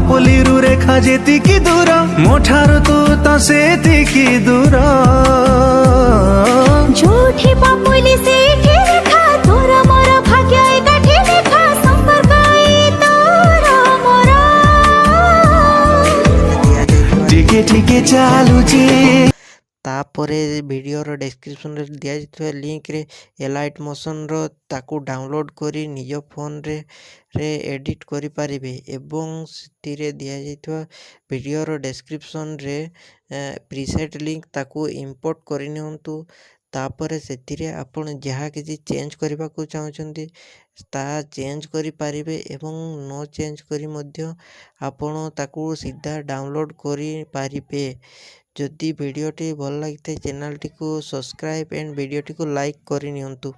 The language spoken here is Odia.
ପାପଲିରୁ ରେଖା ଯେତିକି ଦୂର ମୋଠାରୁ ତୁ ତ ସେତିକି ଦୂର। ଯୋଉଠି ପାପୁଲି ସେଇଠି ରେଖା, ତୋର ମୋର ଭାଗ୍ୟ ଏକାଠି ଲେଖା, ସମ୍ପର୍କ ଏଇ ତୋର ମୋର। ଟିକେ ଟିକେ ଚାଲୁଛି। ତାପରେ ଭିଡ଼ିଓର ଡେସ୍କ୍ରିପସନ୍ରେ ଦିଆଯାଇଥିବା ଲିଙ୍କରେ ଏଲାଇଟ୍ ମୋସନ୍ର ତାକୁ ଡାଉନଲୋଡ଼୍ କରି ନିଜ ଫୋନ୍ରେ ଏଡ଼ିଟ୍ କରିପାରିବେ ଏବଂ ସେଥିରେ ଦିଆଯାଇଥିବା ଭିଡ଼ିଓର ଡେସ୍କ୍ରିପସନ୍ରେ ପ୍ରିସେଟ୍ ଲିଙ୍କ ତାକୁ ଇମ୍ପୋର୍ଟ କରିନିଅନ୍ତୁ। ତାପରେ ସେଥିରେ ଆପଣ ଯାହା କିଛି ଚେଞ୍ଜ କରିବାକୁ ଚାହୁଁଛନ୍ତି ତାହା ଚେଞ୍ଜ କରିପାରିବେ ଏବଂ ନ ଚେଞ୍ଜ କରି ମଧ୍ୟ ଆପଣ ତାକୁ ସିଧା ଡାଉନଲୋଡ଼୍ କରିପାରିବେ। ଯଦି ଭିଡ଼ିଓଟି ଭଲ ଲାଗିଥାଏ ଚ୍ୟାନେଲଟିକୁ ସବସ୍କ୍ରାଇବ୍ ଏଣ୍ଡ ଭିଡ଼ିଓଟିକୁ ଲାଇକ୍ କରିନିଅନ୍ତୁ।